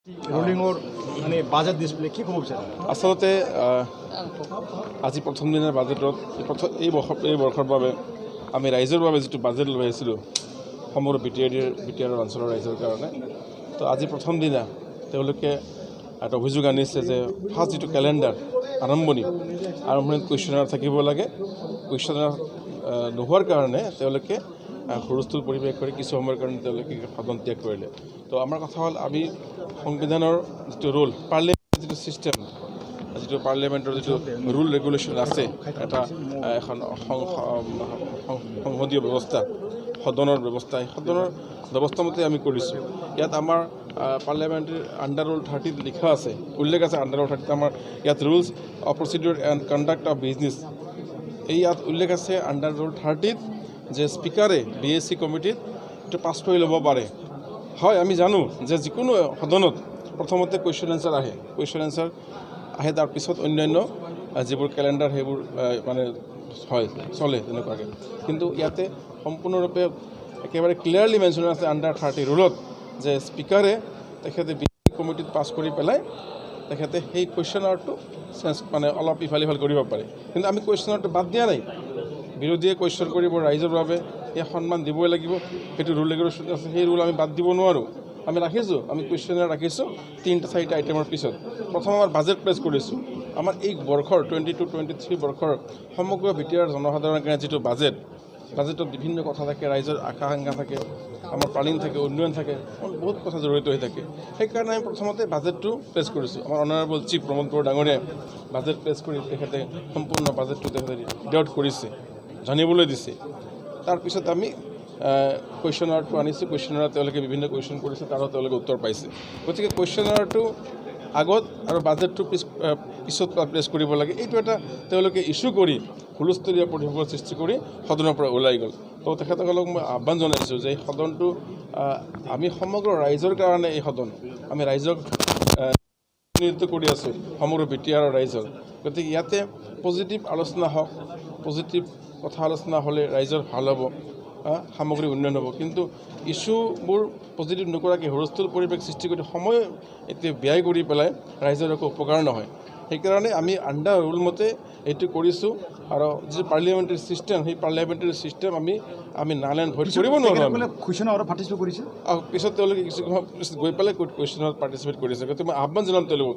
ৰোলিংৰ মানে budget display কি ক'ব বিচাৰে আচলতে আজি প্ৰথম দিনৰ বাজেটত এই বৰ্ষৰ বাবে আমি ৰাইজৰ বাবে যিটো বাজেট লৈ আহিছিলোঁ সমগ্ৰ বিটিআৰ অঞ্চলৰ ৰাইজৰ কাৰণে তো আজি প্ৰথম দিনা তেওঁলোকে এটা অভিযোগ আনিছে যে ফাৰ্ষ্ট যিটো কেলেণ্ডাৰ আৰম্ভণিত কুৱেশ্যনাৰ থাকিব লাগে কুৱেশ্যনাৰ নোহোৱাৰ কাৰণে তেওঁলোকে হুলস্থুল পৰিৱেশ কৰি কিছু সময়ৰ কাৰণে তেওঁলোকে সদন ত্যাগ কৰিলে তো আমাৰ কথা হ'ল আমি সংবিধানৰ যিটো ৰোল পাৰ্লিয়ামেণ্ট যিটো ছিষ্টেম যিটো পাৰ্লিয়ামেণ্টৰ যিটো ৰুল ৰেগুলেশ্যন আছে এটা এখন সংসদীয় ব্যৱস্থা সদনৰ ব্যৱস্থা এই সদনৰ ব্যৱস্থা মতে আমি কৰিছোঁ ইয়াত আমাৰ পাৰ্লিয়ামেণ্টাৰী আণ্ডাৰ ৰুল 30 লিখা আছে উল্লেখ আছে আণ্ডাৰ ৰুল 30 আমাৰ ইয়াত rules of procedure and conduct of business এই ইয়াত উল্লেখ আছে আণ্ডাৰ ৰুল 30 যে স্পীকাৰে বিএছচি কমিটিত এইটো পাছ কৰি ল'ব পাৰে হয় আমি জানো যে যিকোনো সদনত প্ৰথমতে কুৱেশ্যন এনচাৰ আহে তাৰপিছত অন্যান্য যিবোৰ কেলেণ্ডাৰ সেইবোৰ মানে হয় চলে তেনেকুৱাকৈ কিন্তু ইয়াতে সম্পূৰ্ণৰূপে একেবাৰে ক্লিয়াৰলি মেনশ্যন আছে আণ্ডাৰ 30 ৰুলত যে স্পীকাৰে তেখেতে বিএছচি কমিটিত পাছ কৰি পেলাই তেখেতে সেই কুৱেশ্যনাৰটো চেঞ্জ মানে অলপ ইফাল সিফাল কৰিব পাৰে কিন্তু আমি কুৱেশ্যনাৰটো বাদ দিয়া নাই বিৰোধীয়ে কুৱেশ্যন কৰিব ৰাইজৰ বাবে এই সন্মান দিবই লাগিব সেইটো ৰুল ৰেগুলেশ্যন আছে সেই ৰুল আমি বাদ দিব নোৱাৰোঁ আমি ৰাখিছোঁ আমি কুৱেশ্যনাৰ ৰাখিছোঁ 3-4টা আইটেমৰ পিছত প্ৰথম আমাৰ বাজেট প্লেচ কৰিছোঁ আমাৰ এই বৰ্ষৰ 22-23 বৰ্ষৰ সমগ্ৰ বিটিআৰ জনসাধাৰণৰ কাৰণে যিটো বাজেটত বিভিন্ন কথা থাকে ৰাইজৰ আশা আকাংক্ষা থাকে আমাৰ প্লানিং থাকে উন্নয়ন থাকে বহুত কথা জড়িত হৈ থাকে সেইকাৰণে আমি প্ৰথমতে বাজেটটো প্লেচ কৰিছোঁ আমাৰ অনাৰেবল চিফ প্ৰমোদ বড়ো ডাঙৰীয়াই বাজেট প্লেচ কৰি তেখেতে সম্পূৰ্ণ বাজেটটো তেখেতে ৰিড আউট কৰিছে জানিবলৈ দিছে তাৰপিছত আমি কুৱেশ্যনাৰটো আনিছোঁ কুৱেশ্যনাৰত তেওঁলোকে বিভিন্ন কুৱেশ্যন কৰিছে তাৰো তেওঁলোকে উত্তৰ পাইছে গতিকে কুৱেশ্যনাৰটো আগত আৰু বাজেটটো পিছত প্লেচ কৰিব লাগে এইটো এটা তেওঁলোকে ইছ্যু কৰি হুলস্থুলীয়া পৰিৱেশৰ সৃষ্টি কৰি সদনৰ পৰা ওলাই গ'ল তো তেখেতসকলক মই আহ্বান জনাইছোঁ যে এই সদনটো আমি সমগ্ৰ ৰাইজৰ কাৰণে এই সদন আমি ৰাইজক প্ৰতিনিধিত্ব কৰি আছোঁ সমগ্ৰ বিটিআৰৰ ৰাইজৰ গতিকে ইয়াতে পজিটিভ আলোচনা হওক পজিটিভ কথা আলোচনা হ'লে ৰাইজৰ ভাল হ'ব সামগ্ৰিক উন্নয়ন হ'ব কিন্তু ইছ্যুবোৰ পজিটিভ নকৰাকৈ হুলস্থুল পৰিৱেশ সৃষ্টি কৰি সময় এতিয়া ব্যয় কৰি পেলাই ৰাইজৰ একো উপকাৰ নহয় সেইকাৰণে আমি আণ্ডাৰ ৰুল মতে এইটো কৰিছোঁ আৰু যি পাৰ্লিয়ামেণ্টাৰী ছিষ্টেম সেই পাৰ্লিয়ামেণ্টাৰী ছিষ্টেম আমি নালেন ভোট কৰিব নোৱাৰোঁ কুৱেশ্যনাৰত পাৰ্টিচিপেট কৰিছে পিছত তেওঁলোকে কিছু গৈ পেলাই কুৱেশ্যনত পাৰ্টিচিপেট কৰিছে গতিকে মই আহ্বান জনাম তেওঁলোকক